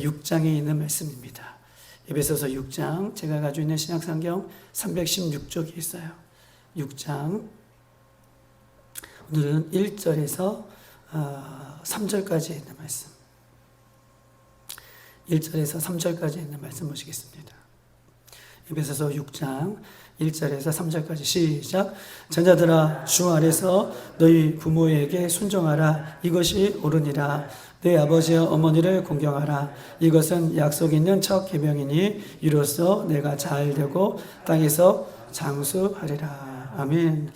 6장에 있는 말씀입니다. 에베소서 6장, 제가 가지고 있는 신약성경 316쪽이 있어요. 6장, 오늘은 1절에서 3절까지 있는 말씀, 1절에서 3절까지 있는 말씀 보시겠습니다. 에베소서 6장 1절에서 3절까지 시작. 자녀들아, 주 안에서 너희 부모에게 순종하라. 이것이 옳으니라. 내 아버지와 어머니를 공경하라. 이것은 약속 있는 첫 계명이니 이로써 내가 잘 되고 땅에서 장수하리라. 아멘.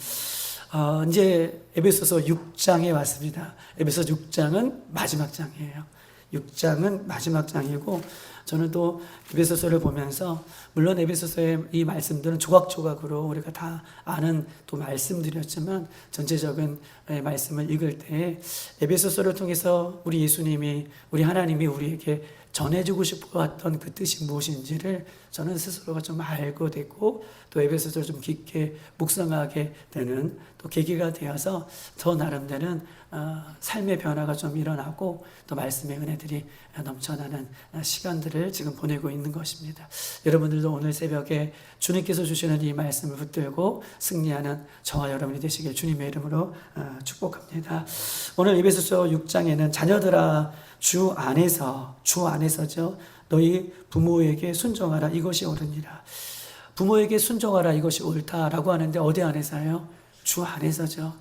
이제 에베소서 6장에 왔습니다. 에베소서 6장은 마지막 장이에요. 6장은 마지막 장이고, 저는 또 에베소서를 보면서, 물론 에베소서의 이 말씀들은 조각조각으로 우리가 다 아는 또 말씀들이었지만, 전체적인 말씀을 읽을 때 에베소서를 통해서 우리 예수님이, 우리 하나님이 우리에게 전해주고 싶어 왔던 그 뜻이 무엇인지를 저는 스스로가 좀 알고 됐고, 또 에베소서를 좀 깊게 묵상하게 되는 또 계기가 되어서 더 나름대로 삶의 변화가 좀 일어나고, 또 말씀의 은혜들이 넘쳐나는 시간들을 지금 보내고 있는 것입니다. 여러분들도 오늘 새벽에 주님께서 주시는 이 말씀을 붙들고 승리하는 저와 여러분이 되시길 주님의 이름으로 축복합니다. 오늘 에베소서 6장에는 자녀들아, 주 안에서죠. 너희 부모에게 순종하라. 이것이 옳으니라. 부모에게 순종하라. 이것이 옳다라고 하는데 어디 안에서요? 주 안에서죠.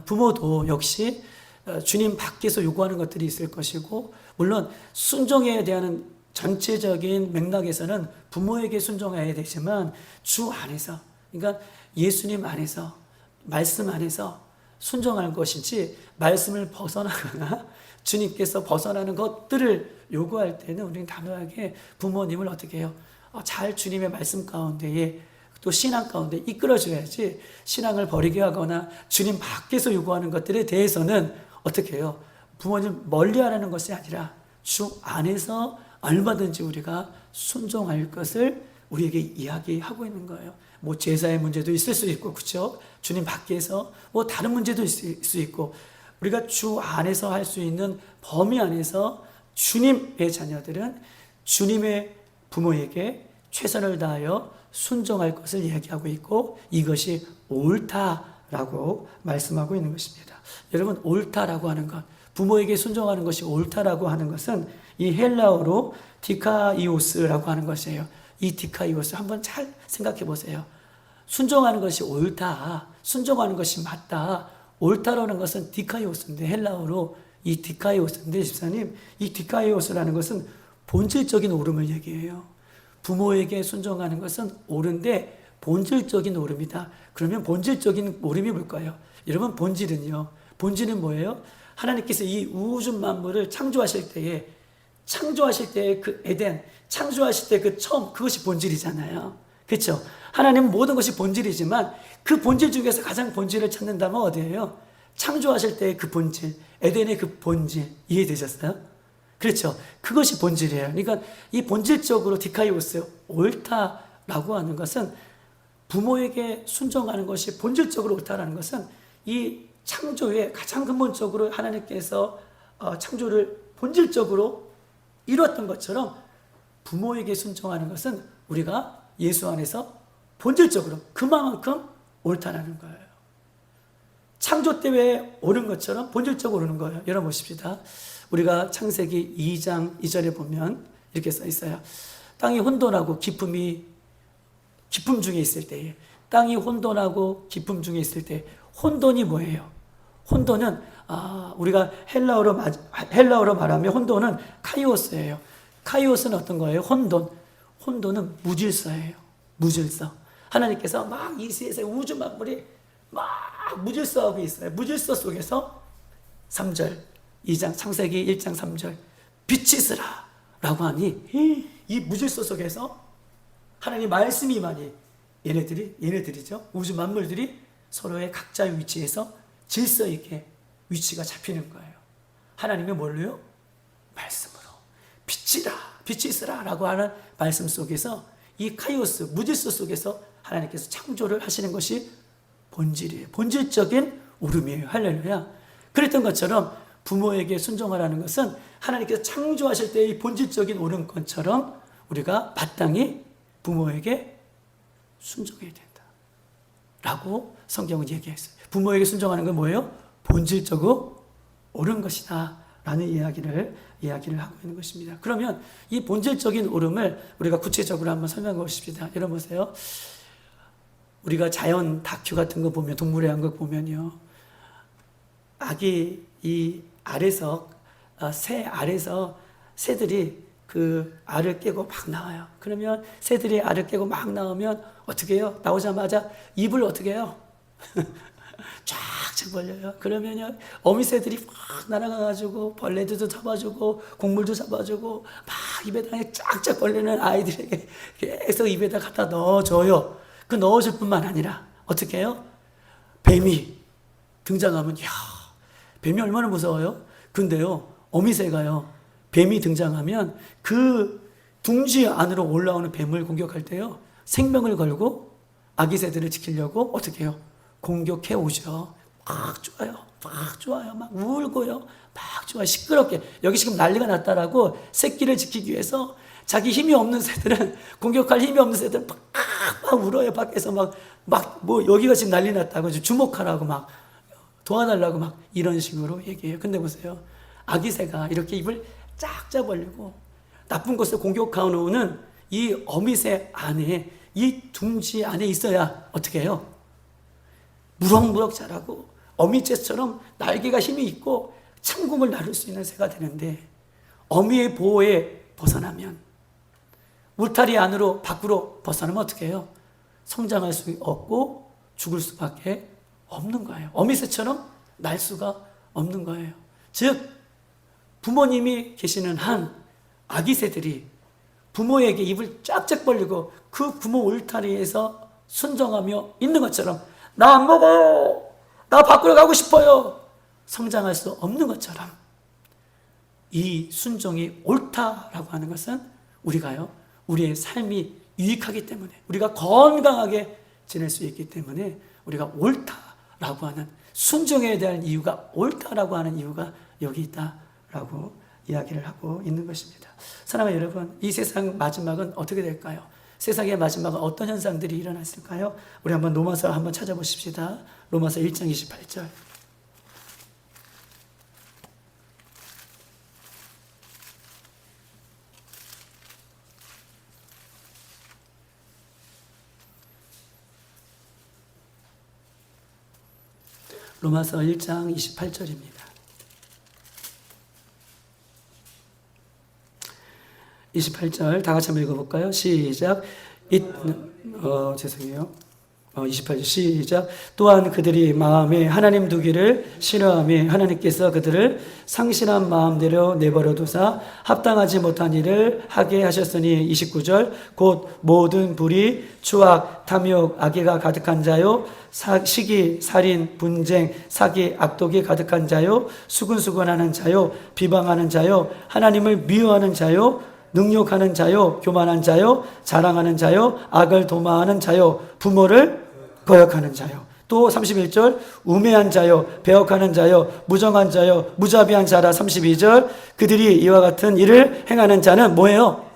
부모도 역시 주님 밖에서 요구하는 것들이 있을 것이고, 물론 순종에 대한 전체적인 맥락에서는 부모에게 순종해야 되지만 주 안에서, 그러니까 예수님 안에서, 말씀 안에서 순종할 것이지, 말씀을 벗어나거나 주님께서 벗어나는 것들을 요구할 때는 우리는 단호하게 부모님을 어떻게 해요? 잘 주님의 말씀 가운데에, 또 신앙 가운데 이끌어줘야지, 신앙을 버리게 하거나 주님 밖에서 요구하는 것들에 대해서는 어떻게 해요? 부모님 멀리하라는 것이 아니라 주 안에서 얼마든지 우리가 순종할 것을 우리에게 이야기하고 있는 거예요. 뭐 제사의 문제도 있을 수 있고, 그렇죠? 주님 밖에서 뭐 다른 문제도 있을 수 있고, 우리가 주 안에서 할 수 있는 범위 안에서 주님의 자녀들은 주님의 부모에게 최선을 다하여 순종할 것을 이야기하고 있고, 이것이 옳다라고 말씀하고 있는 것입니다. 여러분, 옳다라고 하는 것, 부모에게 순종하는 것이 옳다라고 하는 것은 이 헬라어로 디카이오스라고 하는 것이에요. 이 디카이오스 한번 잘 생각해 보세요. 순종하는 것이 옳다, 순종하는 것이 맞다, 옳다라는 것은 디카이오스인데, 헬라어로 이 디카이오스인데, 집사님, 이 디카이오스라는 것은 본질적인 옳음을 얘기해요. 부모에게 순종하는 것은 옳은데 본질적인 옳음이다. 그러면 본질적인 옳음이 뭘까요? 여러분, 본질은 뭐예요? 하나님께서 이 우주 만물을 창조하실 때에 그 에덴, 창조하실 때 그 처음, 그것이 본질이잖아요. 그렇죠? 하나님은 모든 것이 본질이지만 그 본질 중에서 가장 본질을 찾는다면 어디예요? 창조하실 때의 그 본질, 에덴의 그 본질, 이해되셨어요? 그렇죠? 그것이 본질이에요. 그러니까 이 본질적으로 디카이오스, 옳다라고 하는 것은, 부모에게 순종하는 것이 본질적으로 옳다라는 것은 이 창조에 가장 근본적으로 하나님께서 창조를 본질적으로 이루었던 것처럼, 부모에게 순종하는 것은 우리가 예수 안에서 본질적으로 그만큼 옳다라는 거예요. 창조 때문에 옳은 것처럼 본질적으로 옳은 거예요. 여러분 보십시다. 우리가 창세기 2장 2절에 보면 이렇게 써 있어요. 땅이 혼돈하고 기품 중에 있을 때에, 땅이 혼돈하고 기품 중에 있을 때, 혼돈이 뭐예요? 혼돈은 우리가 헬라어로 말하면 혼돈은 카이오스예요. 카이오스는 어떤 거예요? 혼돈은 무질서예요. 무질서. 하나님께서 막 이 세상의 우주 만물이 막 무질서하고 있어요. 무질서 속에서 3절, 2장, 창세기 1장 3절, 빛이 있으라 라고 하니, 이 무질서 속에서 하나님 말씀이 많이, 얘네들이죠. 우주 만물들이 서로의 각자의 위치에서 질서 있게 위치가 잡히는 거예요. 하나님이 뭘로요? 말씀으로. 빛이 있으라 라고 하는 말씀 속에서, 이 카이오스, 무질서 속에서 하나님께서 창조를 하시는 것이 본질이에요. 본질적인 울음이에요. 할렐루야. 그랬던 것처럼 부모에게 순종하라는 것은 하나님께서 창조하실 때의 본질적인 옳은것처럼 우리가 마땅히 부모에게 순종해야 된다 라고 성경은 얘기했어요. 부모에게 순종하는 건 뭐예요? 본질적으로 옳은 것이다 라는 이야기를 하고 있는 것입니다. 그러면 이 본질적인 옳음을 우리가 구체적으로 한번 설명해 보십시다. 여러분 보세요. 우리가 자연 다큐 같은 거 보면, 동물의 왕국 보면요, 아기 이 알에서, 새 알에서 새들이 그 알을 깨고 막 나와요. 그러면 새들이 알을 깨고 막 나오면 어떻게 해요? 나오자마자 입을 어떻게 해요? 쫙쫙 벌려요. 그러면요, 어미새들이 막 날아가가지고 벌레들도 잡아주고 곡물도 잡아주고 막 입에다 쫙쫙 벌리는 아이들에게 계속 입에다 갖다 넣어줘요. 그 넣어줄 뿐만 아니라 어떻게 해요? 뱀이 등장하면, 이야, 뱀이 얼마나 무서워요? 근데요, 어미새가요, 뱀이 등장하면 그 둥지 안으로 올라오는 뱀을 공격할 때요, 생명을 걸고 아기 새들을 지키려고 어떻게 해요? 공격해 오죠. 막 좋아요. 막 울고요. 막 좋아요. 시끄럽게. 여기 지금 난리가 났다라고 새끼를 지키기 위해서 자기 힘이 없는 새들은, 공격할 힘이 없는 새들은 막 울어요. 밖에서 뭐 여기가 지금 난리 났다고 주목하라고 막 도와달라고 막 이런 식으로 얘기해요. 근데 보세요. 아기 새가 이렇게 입을 쫙쫙 벌리고 나쁜 것을 공격하는 이 어미새 안에, 이 둥지 안에 있어야 어떻게 해요? 무럭무럭 자라고 어미새처럼 날개가 힘이 있고 창공을 나를 수 있는 새가 되는데, 어미의 보호에 벗어나면, 울타리 안으로 밖으로 벗어나면 어떻게 해요? 성장할 수 없고 죽을 수밖에 없는 거예요. 어미새처럼 날 수가 없는 거예요. 즉 부모님이 계시는 한 아기 새들이 부모에게 입을 쫙쫙 벌리고 그 부모 울타리에서 순종하며 있는 것처럼, 나 안 먹어요, 나 밖으로 가고 싶어요, 성장할 수 없는 것처럼, 이 순종이 옳다라고 하는 것은 우리가요, 우리의 삶이 유익하기 때문에, 우리가 건강하게 지낼 수 있기 때문에 우리가 옳다라고 하는, 순종에 대한 이유가, 옳다라고 하는 이유가 여기 있다라고 이야기를 하고 있는 것입니다. 사랑하는 여러분, 이 세상 마지막은 어떻게 될까요? 세상의 마지막은 어떤 현상들이 일어났을까요? 우리 한번 로마서 한번 찾아보십시다. 로마서 1장 28절. 로마서 1장 28절입니다. 28절 다 같이 한번 읽어볼까요? 시작. 죄송해요. 28절 시작. 또한 그들이 마음에 하나님 두기를 싫어하며 하나님께서 그들을 상실한 마음대로 내버려 두사 합당하지 못한 일을 하게 하셨으니, 29절 곧 모든 불의, 추악, 탐욕, 악의가 가득한 자요, 시기, 살인, 분쟁, 사기, 악독이 가득한 자요, 수근수근하는 자요, 비방하는 자요, 하나님을 미워하는 자요, 능욕하는 자요, 교만한 자요, 자랑하는 자요, 악을 도마하는 자요, 부모를 거역하는 자요. 또 31절 우매한 자요, 배역하는 자요, 무정한 자요, 무자비한 자라. 32절 그들이 이와 같은 일을 행하는 자는 뭐예요?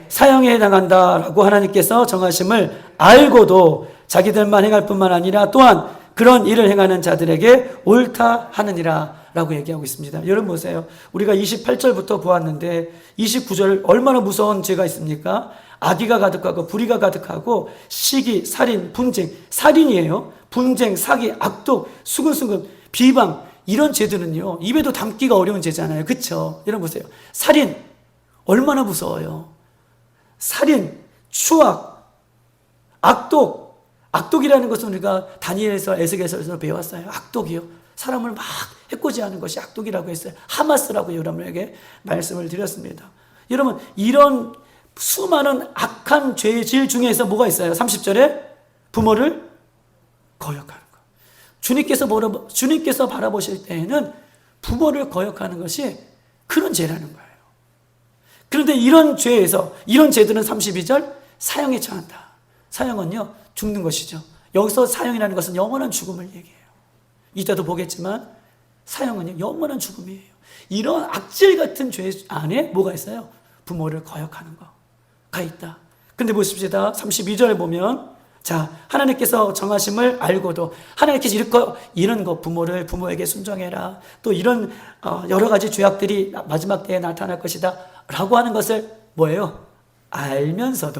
사형에 해당한다라고 하나님께서 정하심을 알고도 자기들만 행할 뿐만 아니라 또한 그런 일을 행하는 자들에게 옳다 하느니라 라고 얘기하고 있습니다. 여러분 보세요. 우리가 28절부터 보았는데 29절 얼마나 무서운 죄가 있습니까? 악의가 가득하고 불의가 가득하고 시기, 살인, 분쟁, 살인이에요. 분쟁, 사기, 악독, 수근수근, 비방, 이런 죄들은요, 입에도 담기가 어려운 죄잖아요. 그쵸? 여러분 보세요. 살인 얼마나 무서워요. 살인, 추악, 악독. 악독이라는 것은 우리가 다니엘에서, 에스겔서에서 배웠어요. 악독이요. 사람을 막 해코지하는 것이 악독이라고 했어요. 하마스라고 여러분에게 말씀을 드렸습니다. 여러분, 이런 수많은 악한 죄질 중에서 뭐가 있어요? 30절에 부모를 거역하는 것. 주님께서 바라보실 때에는 부모를 거역하는 것이 그런 죄라는 거예요. 그런데 이런 죄에서, 이런 죄들은 32절 사형에 처한다. 사형은요, 죽는 것이죠. 여기서 사형이라는 것은 영원한 죽음을 얘기해요. 이따도 보겠지만 사형은요, 영원한 죽음이에요. 이런 악질 같은 죄 안에 뭐가 있어요? 부모를 거역하는 거가 있다. 근데 보십시다. 32절에 보면, 자, 하나님께서 정하심을 알고도 하나님께서 이런 거 부모에게 순종해라. 또 이런 여러 가지 죄악들이 마지막 때에 나타날 것이다. 라고 하는 것을 뭐예요? 알면서도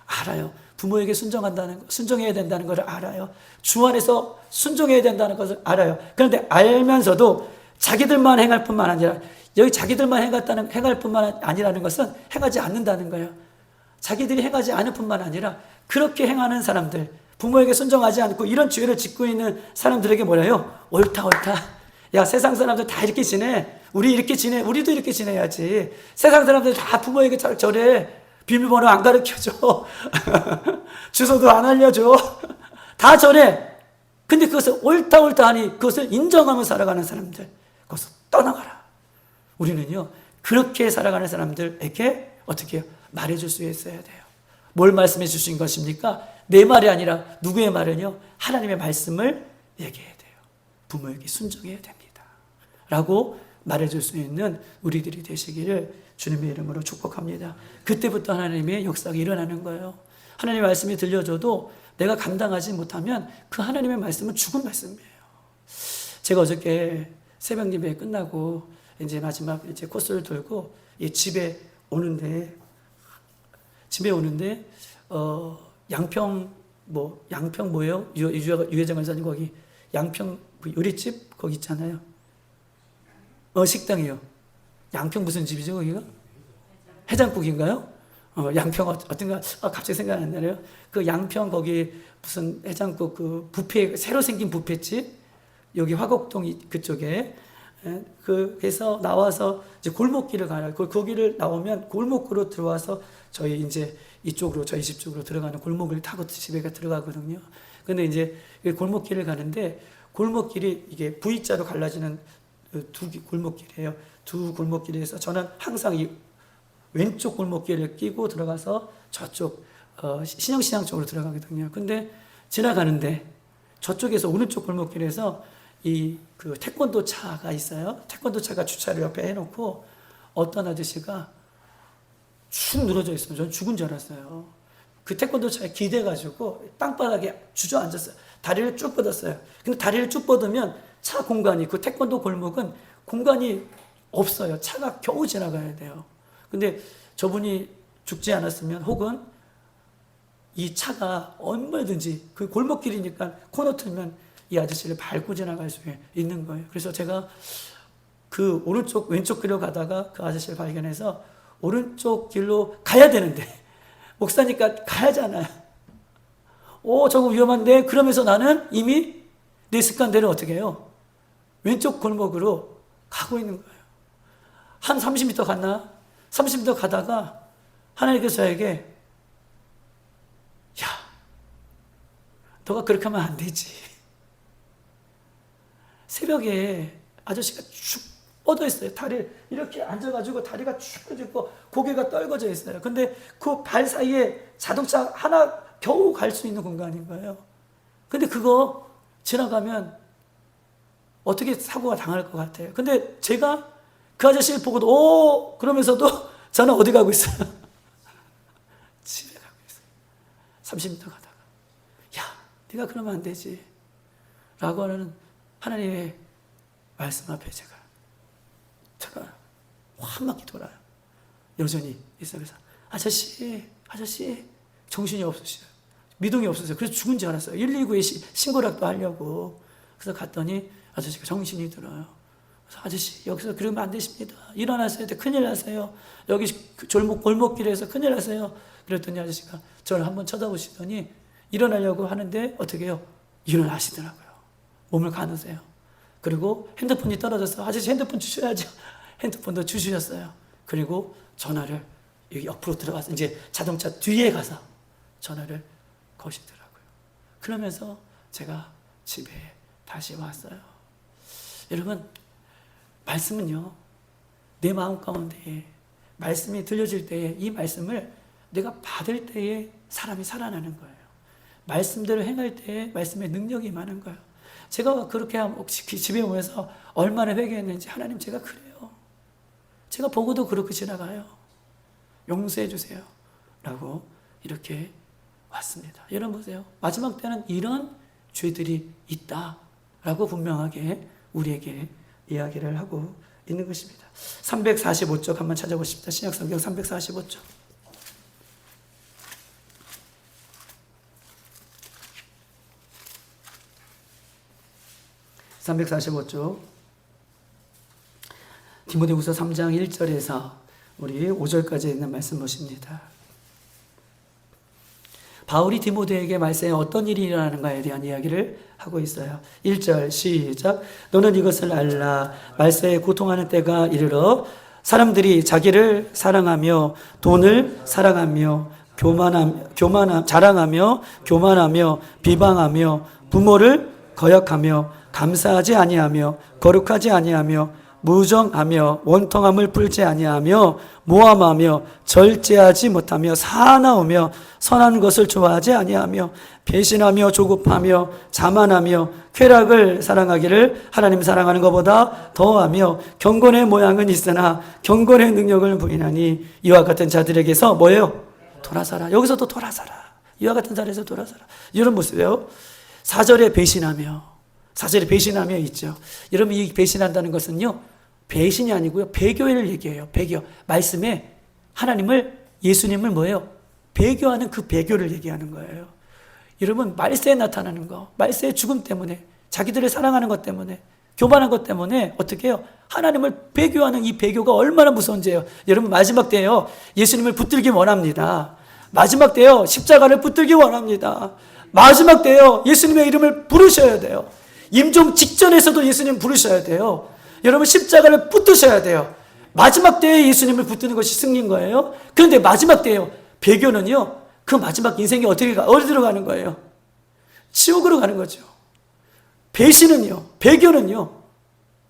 알아요. 부모에게 순종해야 된다는 것을 알아요. 주 안에서 순종해야 된다는 것을 알아요. 그런데 알면서도 자기들만 행할 뿐만 아니라, 여기 자기들만 행할 뿐만 아니라는 것은 행하지 않는다는 거예요. 자기들이 행하지 않을 뿐만 아니라 그렇게 행하는 사람들, 부모에게 순종하지 않고 이런 죄를 짓고 있는 사람들에게 뭐래요? 옳다. 야, 세상 사람들 다 이렇게 지내. 우리도 이렇게 지내야지. 세상 사람들 다 부모에게 저래. 비밀번호 안 가르쳐줘. 주소도 안 알려줘. 다 저래. 근데 그것을 옳다 하니 그것을 인정하며 살아가는 사람들, 그것을 떠나가라. 우리는요, 그렇게 살아가는 사람들에게 어떻게 해요? 말해줄 수 있어야 돼요. 뭘 말씀해 주신 것입니까? 내 말이 아니라 누구의 말은요? 하나님의 말씀을 얘기해야 돼요. 부모에게 순종해야 됩니다. 라고 말해줄 수 있는 우리들이 되시기를 주님의 이름으로 축복합니다. 그때부터 하나님의 역사가 일어나는 거예요. 하나님의 말씀이 들려줘도 내가 감당하지 못하면 그 하나님의 말씀은 죽은 말씀이에요. 제가 어저께 새벽 예배 끝나고 이제 마지막 이제 코스를 돌고 집에 오는데 양평 뭐예요? 유혜정 원사님 거기 양평 요리집 거기 있잖아요. 식당이요. 양평 무슨 집이죠 거기가? 해장국인가요? 양평 어떤가? 갑자기 생각 안 나네요. 그 양평 거기 무슨 해장국 그 뷔페 새로 생긴 뷔페집 여기 화곡동 그쪽에 그래서 나와서 이제 골목길을 가요. 거기를 나오면 골목으로 들어와서 저희 이제 이쪽으로 저희 집 쪽으로 들어가는 골목을 타고 집에가 들어가거든요. 근데 이제 골목길을 가는데 골목길이 이게 V자로 갈라지는 두 골목길이에요. 두 골목길에서 저는 항상 이 왼쪽 골목길을 끼고 들어가서 저쪽 신영시장 쪽으로 들어가거든요. 근데 지나가는데 저쪽에서 오른쪽 골목길에서 그 태권도 차가 있어요. 태권도 차가 주차를 옆에 해놓고 어떤 아저씨가 축 늘어져 있어요. 전 죽은 줄 알았어요. 그 태권도 차에 기대가지고 땅바닥에 주저앉았어요. 다리를 쭉 뻗었어요. 근데 다리를 쭉 뻗으면 차 공간이, 그 태권도 골목은 공간이 없어요. 차가 겨우 지나가야 돼요. 근데 저분이 죽지 않았으면, 혹은 이 차가 얼마든지 그 골목길이니까 코너 틀면 이 아저씨를 밟고 지나갈 수 있는 거예요. 그래서 제가 그 오른쪽 왼쪽 길로 가다가 그 아저씨를 발견해서 오른쪽 길로 가야 되는데 목사니까 가야잖아요. 저거 위험한데. 그러면서 나는 이미 내 습관대로 어떻게 해요? 왼쪽 골목으로 가고 있는 거예요. 한 30m 갔나? 30m 가다가 하나님께서 저에게, 야, 너가 그렇게 하면 안 되지. 새벽에 아저씨가 축 뻗어 있어요. 다리를 이렇게 앉아가지고 다리가 축 펴지고 고개가 떨궈져 있어요. 근데 그 발 사이에 자동차 하나 겨우 갈 수 있는 공간인 거예요. 근데 그거 지나가면 어떻게 사고가 당할 것 같아요. 근데 제가 그 아저씨를 보고도 그러면서도 저는 어디 가고 있어요? 집에 가고 있어요. 30m 가다가, 야, 네가 그러면 안 되지 라고 하는 하나님의 말씀 앞에 제가 한 바퀴 돌아요. 여전히 있어요. 그래서 아저씨 정신이 없으셔요. 미동이 없으세요. 그래서 죽은 줄 알았어요. 119에 신고라도 하려고. 그래서 갔더니 아저씨가 정신이 들어요. 그래서 아저씨, 여기서 그러면 안 되십니다. 일어나셔야 돼. 큰일 나세요. 여기 골목길에서 큰일 나세요. 그랬더니 아저씨가 저를 한번 쳐다보시더니 일어나려고 하는데 어떻게 해요? 일어나시더라고요. 몸을 가누세요. 그리고 핸드폰이 떨어져서 아저씨 핸드폰 주셔야죠. 핸드폰도 주셨어요. 그리고 전화를 여기 옆으로 들어가서 이제 자동차 뒤에 가서 전화를 거시더라고요. 그러면서 제가 집에 다시 왔어요. 여러분, 말씀은요, 내 마음 가운데 말씀이 들려질 때에 이 말씀을 내가 받을 때에 사람이 살아나는 거예요. 말씀대로 행할 때에 말씀의 능력이 많은 거예요. 제가 그렇게 집에 오면서 얼마나 회개했는지, 하나님 제가 그래요. 제가 보고도 그렇게 지나가요. 용서해 주세요. 라고 이렇게 왔습니다. 여러분 보세요. 마지막 때는 이런 죄들이 있다라고 분명하게 우리에게 이야기를 하고 있는 것입니다. 345쪽 한번 찾아보십시다. 신약성경 345쪽. 345쪽. 디모데후서 3장 1절에서 우리 5절까지 있는 말씀 보십니다. 바울이 디모데에게 말세에 어떤 일이 일어나는가에 대한 이야기를 하고 있어요. 1절 시작. 너는 이것을 알라. 말세에 고통하는 때가 이르러 사람들이 자기를 사랑하며 돈을 사랑하며 자랑하며 교만하며 비방하며 부모를 거역하며 감사하지 아니하며 거룩하지 아니하며 무정하며 원통함을 풀지 아니하며 모함하며 절제하지 못하며 사나우며 선한 것을 좋아하지 아니하며 배신하며 조급하며 자만하며 쾌락을 사랑하기를 하나님 사랑하는 것보다 더하며 경건의 모양은 있으나 경건의 능력을 부인하니 이와 같은 자들에게서 뭐예요? 돌아서라. 여기서도 돌아서라. 이와 같은 자리에서 돌아서라. 이런 모습이에요. 4절에 배신하며 있죠. 여러분, 이 배신한다는 것은요, 배신이 아니고요, 배교를 얘기해요. 배교. 말씀에 하나님을, 예수님을 뭐예요? 배교하는 그 배교를 얘기하는 거예요. 여러분, 말세에 나타나는 거, 말세의 죽음 때문에, 자기들을 사랑하는 것 때문에, 교만한 것 때문에 어떻게 해요? 하나님을 배교하는 이 배교가 얼마나 무서운지요. 여러분, 마지막 때요, 예수님을 붙들기 원합니다. 마지막 때요, 십자가를 붙들기 원합니다. 마지막 때요, 예수님의 이름을 부르셔야 돼요. 임종 직전에서도 예수님 부르셔야 돼요. 여러분, 십자가를 붙드셔야 돼요. 마지막 때에 예수님을 붙드는 것이 승리인 거예요. 그런데 마지막 때요, 배교는요, 그 마지막 인생이 어디로 가는 거예요? 지옥으로 가는 거죠. 배신은요, 배교는요,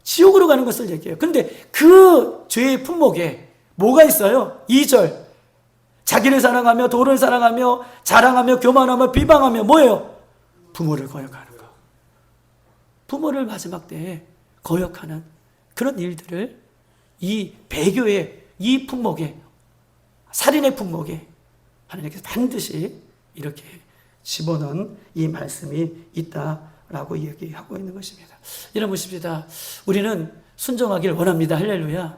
지옥으로 가는 것을 얘기해요. 그런데 그 죄의 품목에 뭐가 있어요? 2절. 자기를 사랑하며 돈을 사랑하며 자랑하며 교만하며 비방하며 뭐예요? 부모를 거역하는 거. 부모를 마지막 때에 거역하는 그런 일들을 이 배교의 이 품목에, 살인의 품목에 하나님께서 반드시 이렇게 집어넣은 이 말씀이 있다라고 얘기하고 있는 것입니다. 여러분 보십시다. 우리는 순종하길 원합니다. 할렐루야.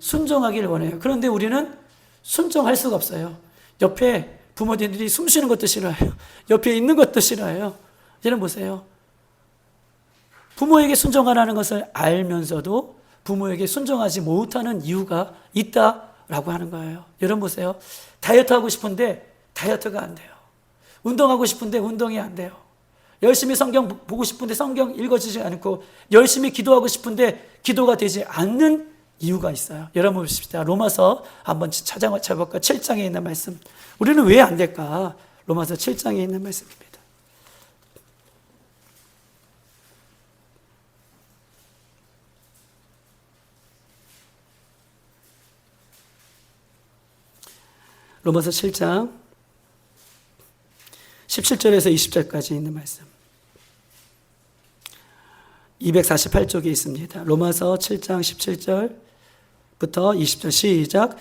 순종하길 원해요. 그런데 우리는 순종할 수가 없어요. 옆에 부모님들이 숨 쉬는 것도 싫어해요. 옆에 있는 것도 싫어해요. 여러분 보세요. 부모에게 순종하라는 것을 알면서도 부모에게 순종하지 못하는 이유가 있다라고 하는 거예요. 여러분 보세요. 다이어트 하고 싶은데 다이어트가 안 돼요. 운동하고 싶은데 운동이 안 돼요. 열심히 성경 보고 싶은데 성경 읽어지지 않고, 열심히 기도하고 싶은데 기도가 되지 않는 이유가 있어요. 여러분 보십시다. 로마서 한번 찾아볼까? 7장에 있는 말씀. 우리는 왜 안 될까? 로마서 7장에 있는 말씀입니다. 로마서 7장 17절에서 20절까지 있는 말씀. 248쪽에 있습니다. 로마서 7장 17절부터 20절 시작.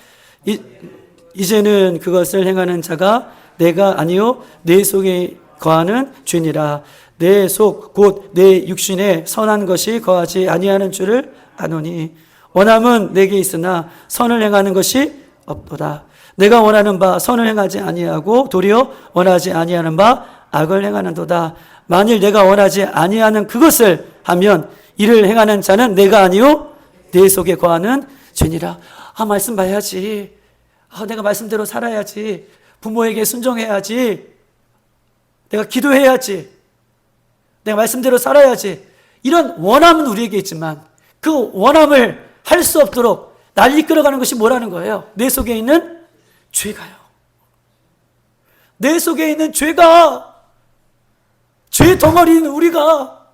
이제는 그것을 행하는 자가 내가 아니요 내 속에 거하는 죄니라. 내 속 곧 내 육신에 선한 것이 거하지 아니하는 줄을 아노니 원함은 내게 있으나 선을 행하는 것이 없도다. 내가 원하는 바 선을 행하지 아니하고 도리어 원하지 아니하는 바 악을 행하는도다. 만일 내가 원하지 아니하는 그것을 하면 이를 행하는 자는 내가 아니요 내 속에 거하는 죄니라. 말씀 봐야지. 내가 말씀대로 살아야지. 부모에게 순종해야지. 내가 기도해야지. 내가 말씀대로 살아야지. 이런 원함은 우리에게 있지만 그 원함을 할 수 없도록 날 이끌어가는 것이 뭐라는 거예요? 내 속에 있는 죄가요. 내 속에 있는 죄가, 죄 덩어리인 우리가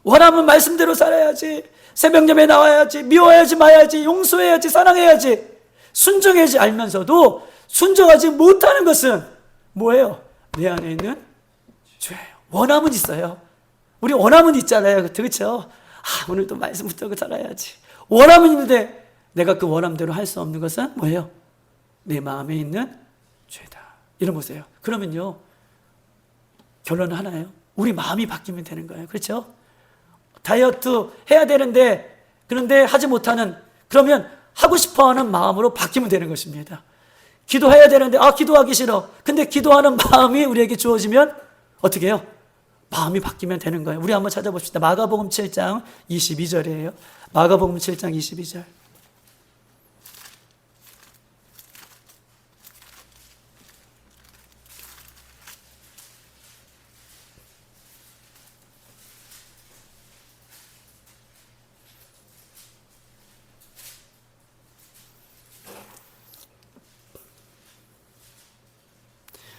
원하면 말씀대로 살아야지. 새벽녘에 나와야지. 미워야지 마야지. 용서해야지. 사랑해야지. 순종해야지 알면서도 순종하지 못하는 것은 뭐예요? 내 안에 있는 죄예요. 원함은 있어요. 우리 원함은 있잖아요. 그렇죠? 오늘도 말씀 붙들고 살아야지. 원함은 있는데 내가 그 원함대로 할 수 없는 것은 뭐예요? 내 마음에 있는 죄다. 이런 보세요. 그러면요, 결론은 하나예요. 우리 마음이 바뀌면 되는 거예요. 그렇죠? 다이어트 해야 되는데, 그런데 하지 못하는, 그러면 하고 싶어 하는 마음으로 바뀌면 되는 것입니다. 기도해야 되는데, 기도하기 싫어. 근데 기도하는 마음이 우리에게 주어지면 어떻게 해요? 마음이 바뀌면 되는 거예요. 우리 한번 찾아봅시다. 마가복음 7장 22절이에요. 마가복음 7장 22절.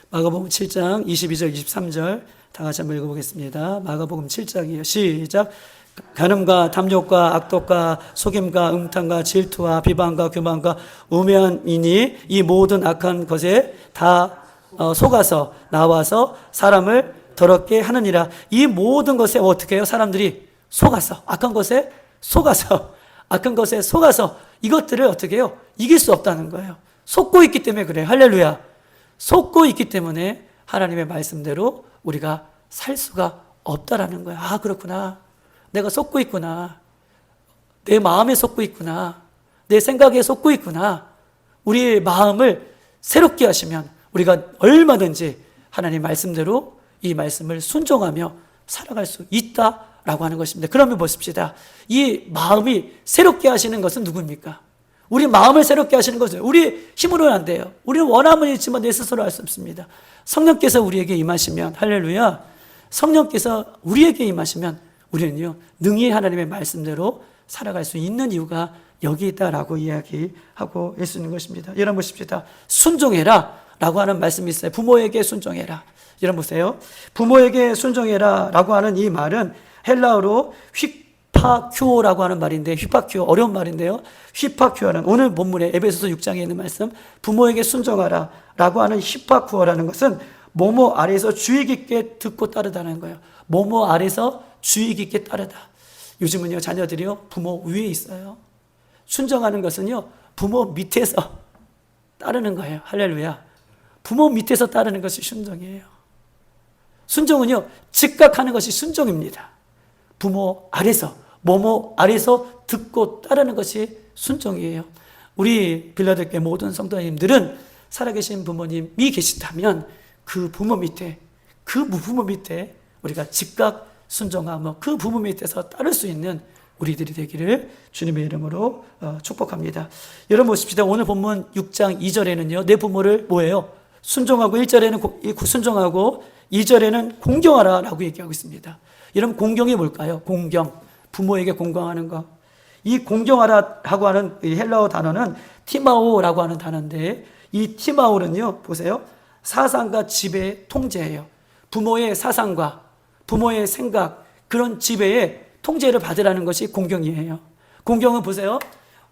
마가복음 7장 22절 23절 다 같이 한번 읽어보겠습니다. 마가복음 7장이에요. 시작. 간음과 탐욕과 악독과 속임과 음탕과 질투와 비방과 교만과 우면이니 이 모든 악한 것에 다 속아서 나와서 사람을 더럽게 하느니라. 이 모든 것에 어떻게 해요? 사람들이 속아서, 악한 것에 속아서 이것들을 어떻게 해요? 이길 수 없다는 거예요. 속고 있기 때문에 그래요. 할렐루야. 속고 있기 때문에 하나님의 말씀대로 우리가 살 수가 없다라는 거예요. 그렇구나. 내가 속고 있구나. 내 마음에 속고 있구나. 내 생각에 속고 있구나. 우리의 마음을 새롭게 하시면 우리가 얼마든지 하나님 말씀대로 이 말씀을 순종하며 살아갈 수 있다라고 하는 것입니다. 그러면 보십시다. 이 마음이 새롭게 하시는 것은 누구입니까? 우리 마음을 새롭게 하시는 것은 우리 힘으로는 안 돼요. 우리는 원함은 있지만 내 스스로 할 수 없습니다. 성령께서 우리에게 임하시면, 할렐루야, 성령께서 우리에게 임하시면 우리는요, 능히 하나님의 말씀대로 살아갈 수 있는 이유가 여기 있다라고 이야기하고 있는 것입니다. 여러분 보십시다. 순종해라 라고 하는 말씀이 있어요. 부모에게 순종해라. 여러분 보세요. 부모에게 순종해라 라고 하는 이 말은 헬라어로 휘파큐오라고 하는 말인데, 휘파큐오 어려운 말인데요. 휘파큐오는 오늘 본문에 에베소서 6장에 있는 말씀, 부모에게 순종하라 라고 하는 휘파큐오라는 것은 뭐뭐 아래서 주의 깊게 듣고 따르다는 거예요. 뭐뭐 아래서 주의 깊게 따르다. 요즘은요, 자녀들이요, 부모 위에 있어요. 순종하는 것은요, 부모 밑에서 따르는 거예요. 할렐루야. 부모 밑에서 따르는 것이 순종이에요. 순종은요, 즉각 하는 것이 순종입니다. 부모 아래서, 뭐뭐 아래서 듣고 따르는 것이 순종이에요. 우리 빌라델피아 모든 성도님들은 살아계신 부모님이 계시다면 그 부모 밑에 우리가 즉각 순종하며 그 부모 밑에서 따를 수 있는 우리들이 되기를 주님의 이름으로 축복합니다. 여러분 보십시다. 오늘 본문 6장 2절에는요, 내 부모를 뭐예요? 순종하고, 1절에는 순종하고 2절에는 공경하라 라고 얘기하고 있습니다. 여러분, 공경이 뭘까요? 공경, 부모에게 공경하는 것. 이 공경하라 하고 하는 이 헬라어 단어는 티마오라고 하는 단어인데, 이 티마오는요, 보세요, 사상과 지배의 통제예요. 부모의 사상과 부모의 생각, 그런 지배의 통제를 받으라는 것이 공경이에요. 공경은 보세요,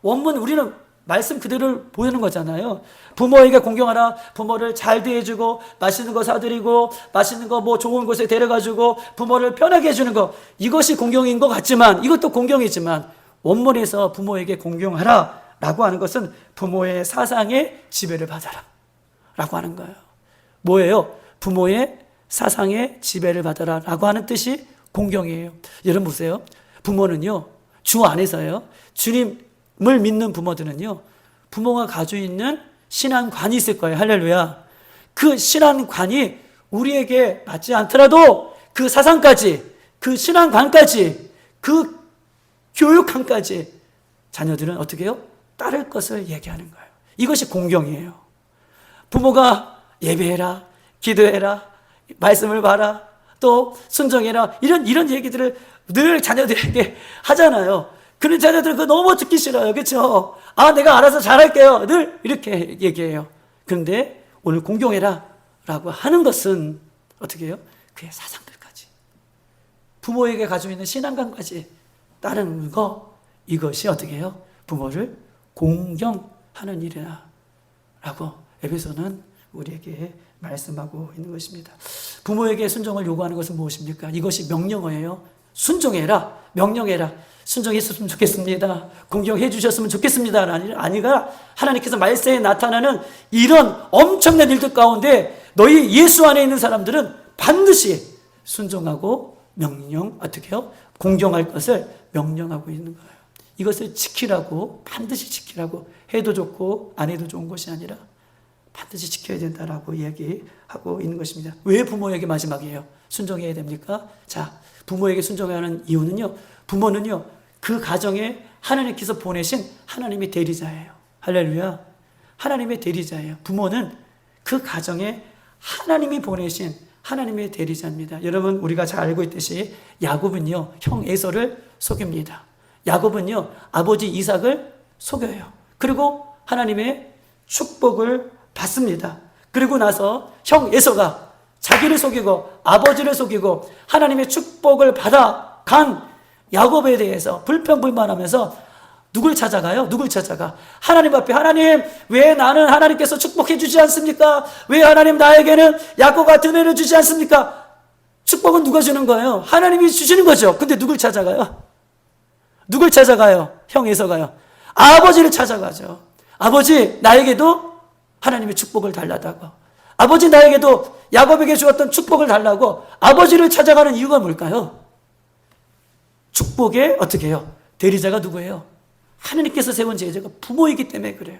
원문 우리는 말씀 그대로를 보이는 거잖아요. 부모에게 공경하라, 부모를 잘 대해주고 맛있는 거 사드리고 맛있는 거 뭐 좋은 곳에 데려가주고 부모를 편하게 해주는 거, 이것이 공경인 것 같지만, 이것도 공경이지만 원문에서 부모에게 공경하라 라고 하는 것은 부모의 사상의 지배를 받아라 라고 하는 거예요. 뭐예요? 부모의 사상의 지배를 받아라 라고 하는 뜻이 공경이에요. 여러분 보세요. 부모는요, 주 안에서요, 주님을 믿는 부모들은요, 부모가 가지고 있는 신앙관이 있을 거예요. 할렐루야. 그 신앙관이 우리에게 맞지 않더라도 그 사상까지, 그 신앙관까지, 그 교육관까지 자녀들은 어떻게 해요? 따를 것을 얘기하는 거예요. 이것이 공경이에요. 부모가 예배해라, 기도해라, 말씀을 봐라, 또 순종해라, 이런 얘기들을 늘 자녀들에게 하잖아요. 그런 자녀들은 그거 너무 듣기 싫어요. 그렇죠? 내가 알아서 잘할게요. 늘 이렇게 얘기해요. 그런데 오늘 공경해라 라고 하는 것은 어떻게 해요? 그의 사상들까지, 부모에게 가지고 있는 신앙관까지 따르는 거, 이것이 어떻게 해요? 부모를 공경하는 일이다 라고 에베소는 우리에게 말씀하고 있는 것입니다. 부모에게 순종을 요구하는 것은 무엇입니까? 이것이 명령어예요. 순종해라, 명령해라. 순종했으면 좋겠습니다. 공경해 주셨으면 좋겠습니다. 아니가 하나님께서 말세에 나타나는 이런 엄청난 일들 가운데 너희 예수 안에 있는 사람들은 반드시 순종하고 어떻게 해요? 공경할 것을 명령하고 있는 거예요. 이것을 지키라고, 반드시 지키라고, 해도 좋고 안 해도 좋은 것이 아니라 반드시 지켜야 된다라고 얘기하고 있는 것입니다. 왜 부모에게 마지막이에요? 순종해야 됩니까? 자, 부모에게 순종해야 하는 이유는요, 부모는요, 그 가정에 하나님께서 보내신 하나님의 대리자예요. 할렐루야. 하나님의 대리자예요. 부모는 그 가정에 하나님이 보내신 하나님의 대리자입니다. 여러분, 우리가 잘 알고 있듯이 야곱은요, 형 에서를 속입니다. 야곱은요, 아버지 이삭을 속여요. 그리고 하나님의 축복을 받습니다. 그리고 나서 형 에서가 자기를 속이고 아버지를 속이고 하나님의 축복을 받아 간 야곱에 대해서 불평불만하면서 누굴 찾아가요? 누굴 찾아가? 하나님 앞에, 하나님, 왜 나는 하나님께서 축복해 주지 않습니까? 왜 하나님 나에게는 야곱 같은 애를 주지 않습니까? 축복은 누가 주는 거예요? 하나님이 주시는 거죠. 근데 누굴 찾아가요? 누굴 찾아가요? 형 에서가요. 아버지를 찾아가죠. 아버지, 나에게도 하나님의 축복을 달라고. 아버지, 나에게도 야곱에게 주었던 축복을 달라고 아버지를 찾아가는 이유가 뭘까요? 축복의 어떻게 해요? 대리자가 누구예요? 하나님께서 세운 제자가 부모이기 때문에 그래요.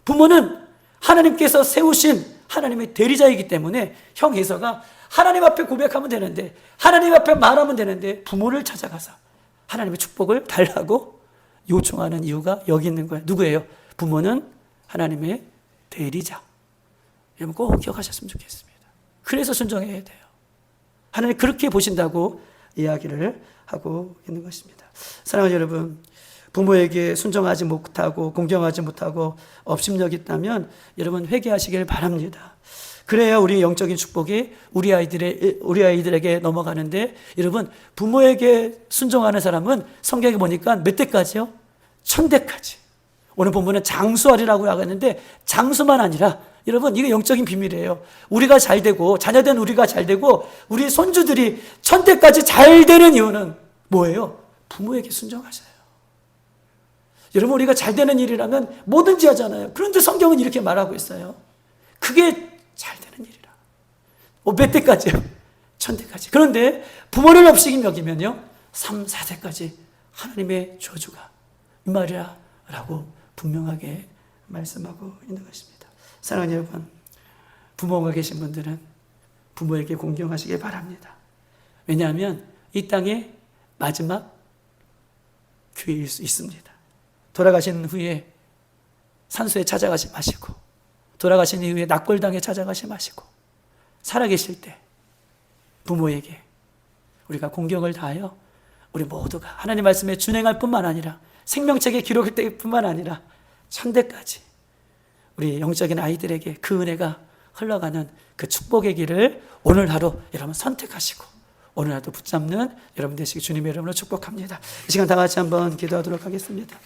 부모는 하나님께서 세우신 하나님의 대리자이기 때문에 형 에서가 하나님 앞에 고백하면 되는데, 하나님 앞에 말하면 되는데 부모를 찾아가서 하나님의 축복을 달라고 요청하는 이유가 여기 있는 거예요. 누구예요? 부모는 하나님의 대리자. 여러분 꼭 기억하셨으면 좋겠습니다. 그래서 순종해야 돼요. 하나님 그렇게 보신다고 이야기를 하고 있는 것입니다. 사랑하는 여러분, 부모에게 순종하지 못하고 공경하지 못하고 업심여기 있다면 여러분 회개하시길 바랍니다. 그래야 우리 영적인 축복이 우리 아이들에게 넘어가는데, 여러분 부모에게 순종하는 사람은 성경에 보니까 몇 대까지요? 1000대까지. 오늘 본문은 장수하리라고 하겠는데 장수만 아니라 여러분 이게 영적인 비밀이에요. 우리가 잘 되고 자녀된 우리가 잘 되고 우리 손주들이 1000대까지 잘 되는 이유는 뭐예요? 부모에게 순종하셔요. 여러분 우리가 잘 되는 일이라면 뭐든지 하잖아요. 그런데 성경은 이렇게 말하고 있어요. 그게 잘 되는 일이라. 몇 대까지요? 1000대까지. 그런데 부모를 업신이 여기면요 3, 4대까지 하나님의 저주가 이 말이야 라고 분명하게 말씀하고 있는 것입니다. 사랑하는 여러분, 부모가 계신 분들은 부모에게 공경하시길 바랍니다. 왜냐하면 이 땅의 마지막 기회일 수 있습니다. 돌아가신 후에 산소에 찾아가지 마시고, 돌아가신 이후에 낙골당에 찾아가지 마시고, 살아계실 때 부모에게 우리가 공경을 다하여 우리 모두가 하나님 말씀에 준행할 뿐만 아니라 생명책에 기록될 뿐만 아니라 1000대까지 우리 영적인 아이들에게 그 은혜가 흘러가는 그 축복의 길을 오늘 하루 여러분 선택하시고 오늘 하루 붙잡는 여러분 되시기 주님의 이름으로 축복합니다. 이 시간 다 같이 한번 기도하도록 하겠습니다.